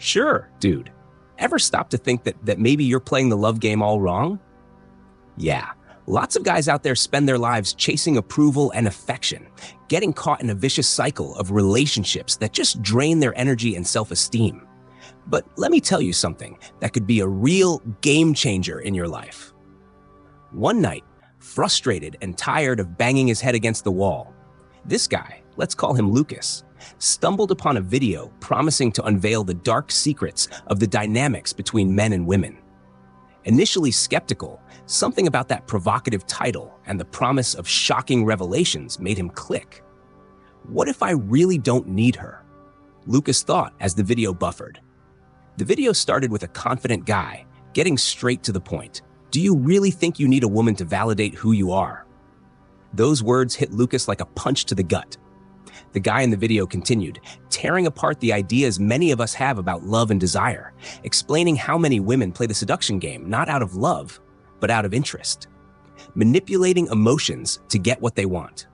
Sure, dude. Ever stop to think that maybe you're playing the love game all wrong? Yeah, lots of guys out there spend their lives chasing approval and affection, getting caught in a vicious cycle of relationships that just drain their energy and self-esteem. But let me tell you something that could be a real game changer in your life. One night, frustrated and tired of banging his head against the wall, this guy, let's call him Lucas, stumbled upon a video promising to unveil the dark secrets of the dynamics between men and women. Initially skeptical, something about that provocative title and the promise of shocking revelations made him click. What if I really don't need her? Lucas thought as the video buffered. The video started with a confident guy, getting straight to the point. Do you really think you need a woman to validate who you are? Those words hit Lucas like a punch to the gut. The guy in the video continued, tearing apart the ideas many of us have about love and desire, explaining how many women play the seduction game not out of love, but out of interest, manipulating emotions to get what they want.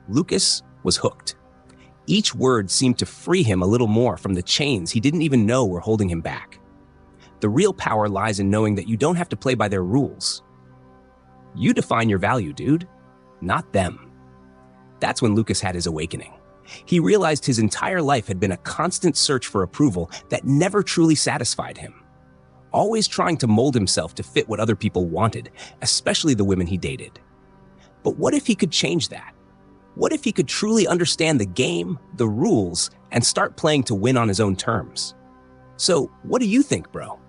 Lucas was hooked. Each word seemed to free him a little more from the chains he didn't even know were holding him back. The real power lies in knowing that you don't have to play by their rules. You define your value, dude, not them. That's when Lucas had his awakening. He realized his entire life had been a constant search for approval that never truly satisfied him. Always trying to mold himself to fit what other people wanted, especially the women he dated. But what if he could change that? What if he could truly understand the game, the rules, and start playing to win on his own terms? So, what do you think, bro?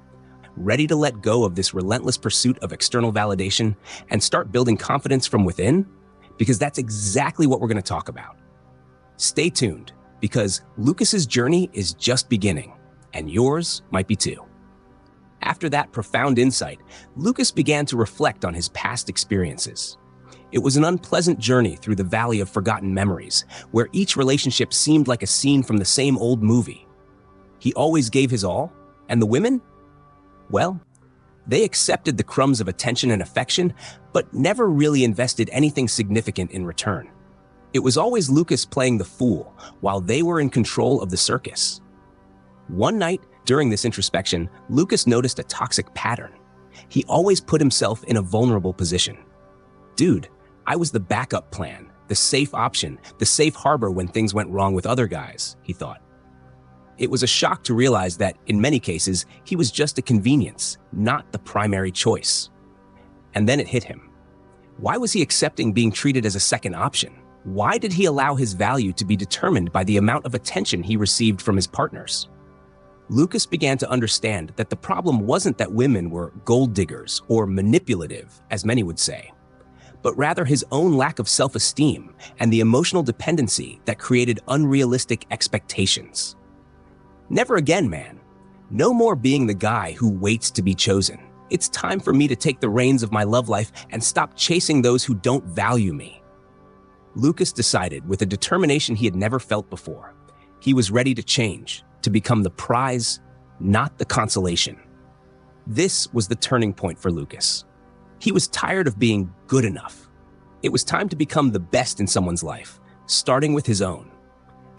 Ready to let go of this relentless pursuit of external validation and start building confidence from within? Because that's exactly what we're going to talk about. Stay tuned, because Lucas's journey is just beginning, and yours might be too. After that profound insight, Lucas began to reflect on his past experiences. It was an unpleasant journey through the valley of forgotten memories, where each relationship seemed like a scene from the same old movie. He always gave his all, and the women? Well, they accepted the crumbs of attention and affection, but never really invested anything significant in return. It was always Lucas playing the fool, while they were in control of the circus. One night, during this introspection, Lucas noticed a toxic pattern. He always put himself in a vulnerable position. Dude, I was the backup plan, the safe option, the safe harbor when things went wrong with other guys, he thought. It was a shock to realize that, in many cases, he was just a convenience, not the primary choice. And then it hit him. Why was he accepting being treated as a second option? Why did he allow his value to be determined by the amount of attention he received from his partners? Lucas began to understand that the problem wasn't that women were gold diggers or manipulative, as many would say, but rather his own lack of self-esteem and the emotional dependency that created unrealistic expectations. Never again, man. No more being the guy who waits to be chosen. It's time for me to take the reins of my love life and stop chasing those who don't value me. Lucas decided with a determination he had never felt before. He was ready to change, to become the prize, not the consolation. This was the turning point for Lucas. He was tired of being good enough. It was time to become the best in someone's life, starting with his own.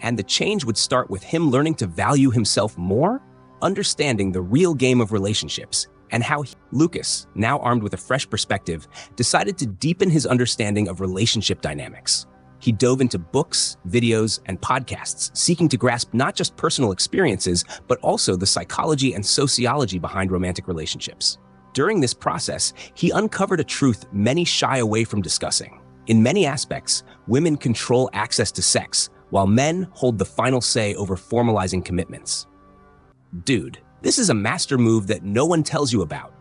And the change would start with him learning to value himself more, understanding the real game of relationships, and how Lucas, now armed with a fresh perspective, decided to deepen his understanding of relationship dynamics. He dove into books, videos, and podcasts, seeking to grasp not just personal experiences, but also the psychology and sociology behind romantic relationships. During this process, he uncovered a truth many shy away from discussing. In many aspects, women control access to sex, while men hold the final say over formalizing commitments. Dude, this is a master move that no one tells you about,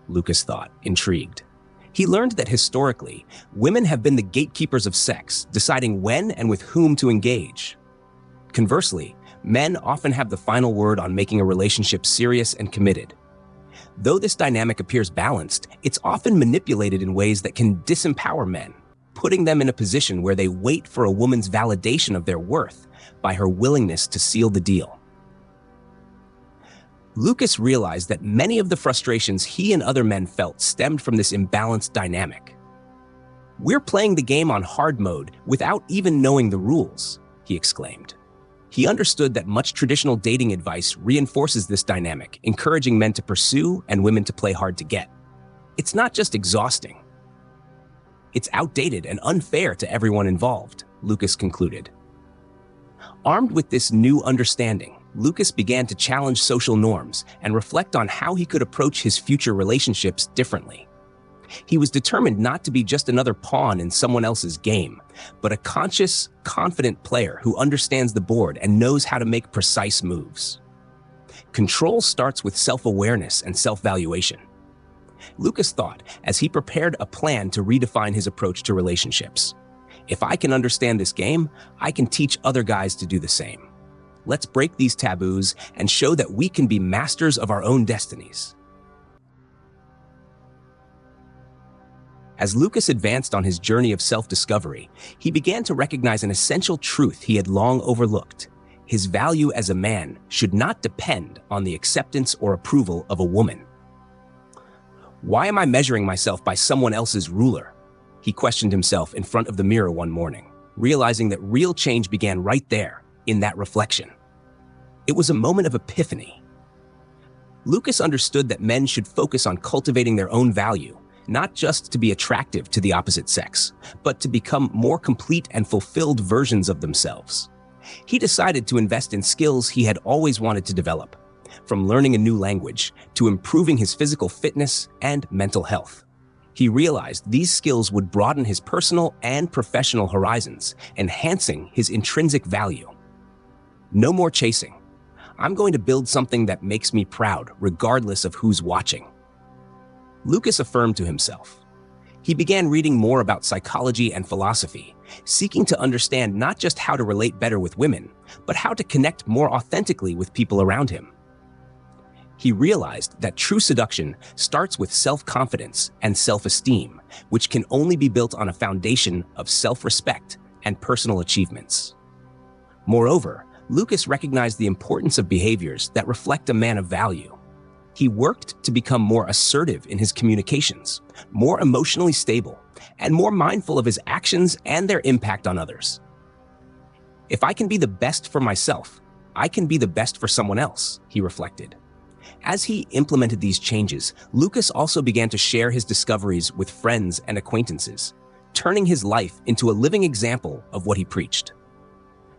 Lucas thought, intrigued. He learned that historically, women have been the gatekeepers of sex, deciding when and with whom to engage. Conversely, men often have the final word on making a relationship serious and committed. Though this dynamic appears balanced, it's often manipulated in ways that can disempower men, putting them in a position where they wait for a woman's validation of their worth by her willingness to seal the deal. Lucas realized that many of the frustrations he and other men felt stemmed from this imbalanced dynamic. "We're playing the game on hard mode without even knowing the rules," he exclaimed. He understood that much traditional dating advice reinforces this dynamic, encouraging men to pursue and women to play hard to get. It's not just exhausting. It's outdated and unfair to everyone involved, Lucas concluded. Armed with this new understanding, Lucas began to challenge social norms and reflect on how he could approach his future relationships differently. He was determined not to be just another pawn in someone else's game, but a conscious, confident player who understands the board and knows how to make precise moves. Control starts with self-awareness and self-valuation. Lucas thought as he prepared a plan to redefine his approach to relationships. If I can understand this game, I can teach other guys to do the same. Let's break these taboos and show that we can be masters of our own destinies. As Lucas advanced on his journey of self-discovery, he began to recognize an essential truth he had long overlooked. His value as a man should not depend on the acceptance or approval of a woman. Why am I measuring myself by someone else's ruler? He questioned himself in front of the mirror one morning, realizing that real change began right there, in that reflection. It was a moment of epiphany. Lucas understood that men should focus on cultivating their own value, not just to be attractive to the opposite sex, but to become more complete and fulfilled versions of themselves. He decided to invest in skills he had always wanted to develop, from learning a new language to improving his physical fitness and mental health. He realized these skills would broaden his personal and professional horizons, enhancing his intrinsic value. No more chasing. I'm going to build something that makes me proud, regardless of who's watching. Lucas affirmed to himself. He began reading more about psychology and philosophy, seeking to understand not just how to relate better with women, but how to connect more authentically with people around him. He realized that true seduction starts with self-confidence and self-esteem, which can only be built on a foundation of self-respect and personal achievements. Moreover, Lucas recognized the importance of behaviors that reflect a man of value. He worked to become more assertive in his communications, more emotionally stable, and more mindful of his actions and their impact on others. If I can be the best for myself, I can be the best for someone else, he reflected. As he implemented these changes, Lucas also began to share his discoveries with friends and acquaintances, turning his life into a living example of what he preached.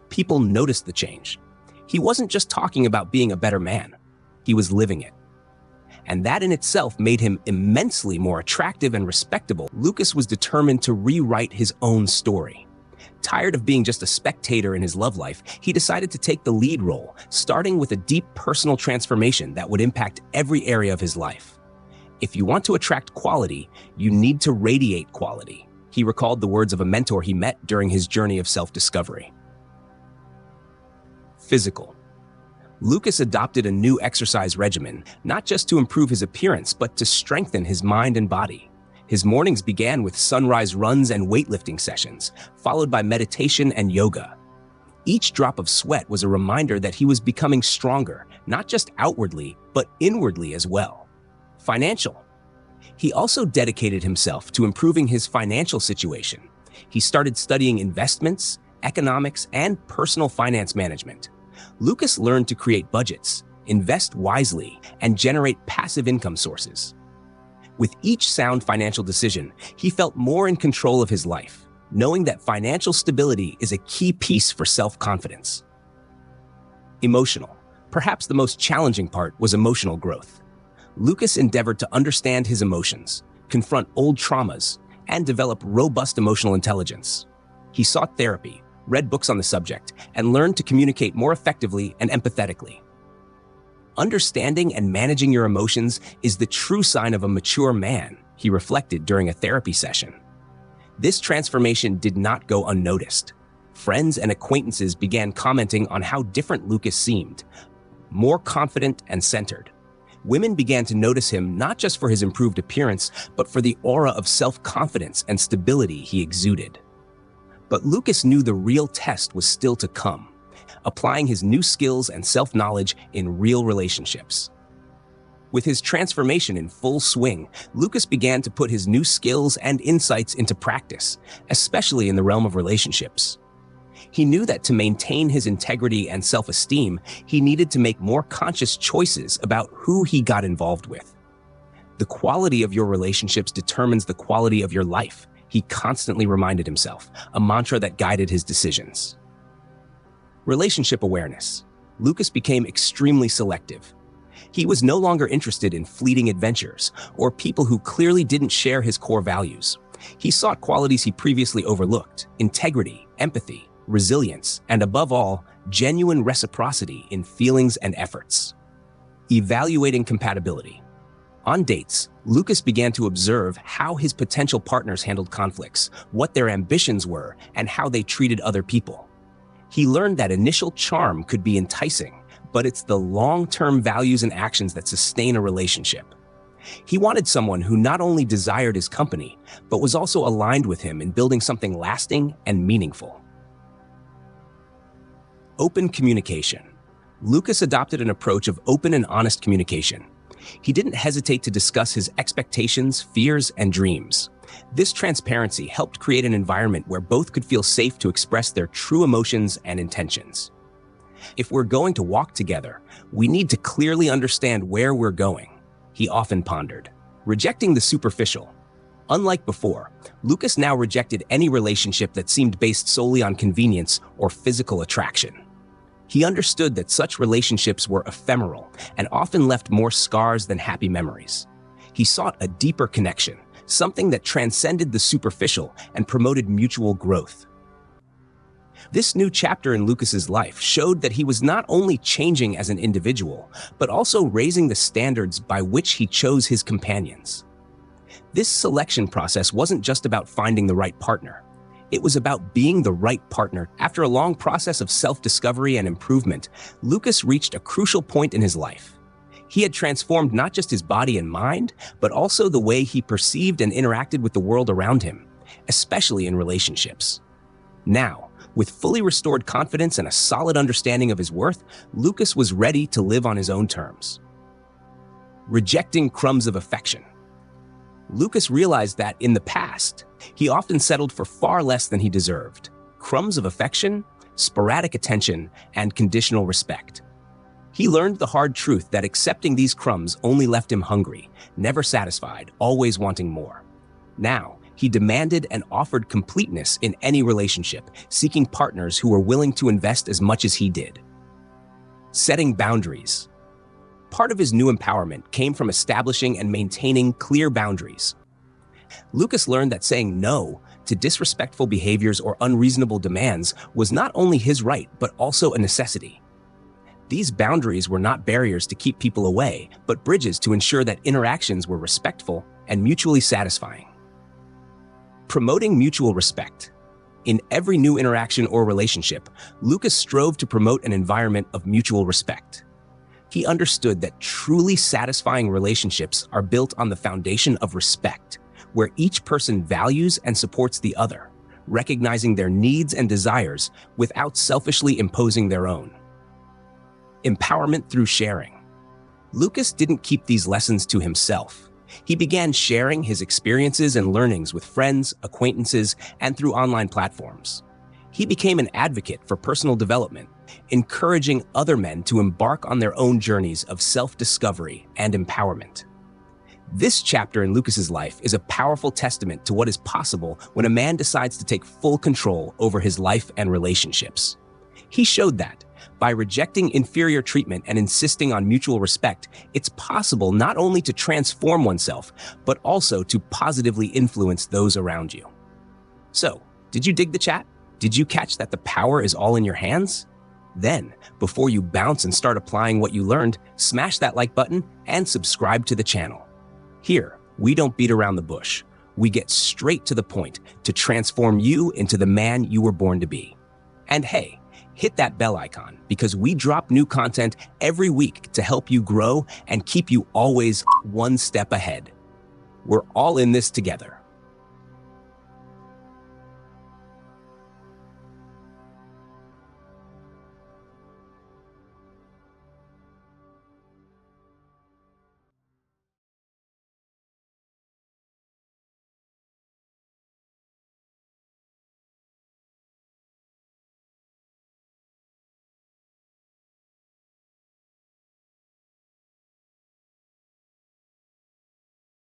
People noticed the change. He wasn't just talking about being a better man, he was living it. And that in itself made him immensely more attractive and respectable. Lucas was determined to rewrite his own story. Tired of being just a spectator in his love life, he decided to take the lead role, starting with a deep personal transformation that would impact every area of his life. If you want to attract quality, you need to radiate quality. He recalled the words of a mentor he met during his journey of self-discovery. Physical. Lucas adopted a new exercise regimen, not just to improve his appearance, but to strengthen his mind and body. His mornings began with sunrise runs and weightlifting sessions, followed by meditation and yoga. Each drop of sweat was a reminder that he was becoming stronger, not just outwardly, but inwardly as well. Financial. He also dedicated himself to improving his financial situation. He started studying investments, economics, and personal finance management. Lucas learned to create budgets, invest wisely, and generate passive income sources. With each sound financial decision, he felt more in control of his life, knowing that financial stability is a key piece for self-confidence. Emotional. Perhaps the most challenging part was emotional growth. Lucas endeavored to understand his emotions, confront old traumas, and develop robust emotional intelligence. He sought therapy, read books on the subject, and learned to communicate more effectively and empathetically. Understanding and managing your emotions is the true sign of a mature man, he reflected during a therapy session. This transformation did not go unnoticed. Friends and acquaintances began commenting on how different Lucas seemed, more confident and centered. Women began to notice him not just for his improved appearance, but for the aura of self-confidence and stability he exuded. But Lucas knew the real test was still to come, applying his new skills and self-knowledge in real relationships. With his transformation in full swing, Lucas began to put his new skills and insights into practice, especially in the realm of relationships. He knew that to maintain his integrity and self-esteem, he needed to make more conscious choices about who he got involved with. The quality of your relationships determines the quality of your life, he constantly reminded himself, a mantra that guided his decisions. Relationship awareness. Lucas became extremely selective. He was no longer interested in fleeting adventures or people who clearly didn't share his core values. He sought qualities he previously overlooked: integrity, empathy, resilience, and above all, genuine reciprocity in feelings and efforts. Evaluating compatibility. On dates, Lucas began to observe how his potential partners handled conflicts, what their ambitions were, and how they treated other people. He learned that initial charm could be enticing, but it's the long-term values and actions that sustain a relationship. He wanted someone who not only desired his company, but was also aligned with him in building something lasting and meaningful. Open communication. Lucas adopted an approach of open and honest communication. He didn't hesitate to discuss his expectations, fears, and dreams. This transparency helped create an environment where both could feel safe to express their true emotions and intentions. If we're going to walk together, we need to clearly understand where we're going, he often pondered. Rejecting the superficial. Unlike before, Lucas now rejected any relationship that seemed based solely on convenience or physical attraction. He understood that such relationships were ephemeral and often left more scars than happy memories. He sought a deeper connection, something that transcended the superficial and promoted mutual growth. This new chapter in Lucas's life showed that he was not only changing as an individual, but also raising the standards by which he chose his companions. This selection process wasn't just about finding the right partner. It was about being the right partner. After a long process of self-discovery and improvement, Lucas reached a crucial point in his life. He had transformed not just his body and mind, but also the way he perceived and interacted with the world around him, especially in relationships. Now, with fully restored confidence and a solid understanding of his worth, Lucas was ready to live on his own terms. Rejecting crumbs of affection. Lucas realized that in the past, he often settled for far less than he deserved: crumbs of affection, sporadic attention, and conditional respect. He learned the hard truth that accepting these crumbs only left him hungry, never satisfied, always wanting more. Now, he demanded and offered completeness in any relationship, seeking partners who were willing to invest as much as he did. Setting boundaries. Part of his new empowerment came from establishing and maintaining clear boundaries. Lucas learned that saying no to disrespectful behaviors or unreasonable demands was not only his right, but also a necessity. These boundaries were not barriers to keep people away, but bridges to ensure that interactions were respectful and mutually satisfying. Promoting mutual respect. In every new interaction or relationship, Lucas strove to promote an environment of mutual respect. He understood that truly satisfying relationships are built on the foundation of respect, where each person values and supports the other, recognizing their needs and desires without selfishly imposing their own. Empowerment through sharing. Lucas didn't keep these lessons to himself. He began sharing his experiences and learnings with friends, acquaintances, and through online platforms. He became an advocate for personal development, encouraging other men to embark on their own journeys of self-discovery and empowerment. This chapter in Lucas's life is a powerful testament to what is possible when a man decides to take full control over his life and relationships. He showed that, by rejecting inferior treatment and insisting on mutual respect, it's possible not only to transform oneself, but also to positively influence those around you. So, did you dig the chat? Did you catch that the power is all in your hands? Then, before you bounce and start applying what you learned, smash that like button and subscribe to the channel. Here, we don't beat around the bush. We get straight to the point to transform you into the man you were born to be. And hey, hit that bell icon because we drop new content every week to help you grow and keep you always one step ahead. We're all in this together.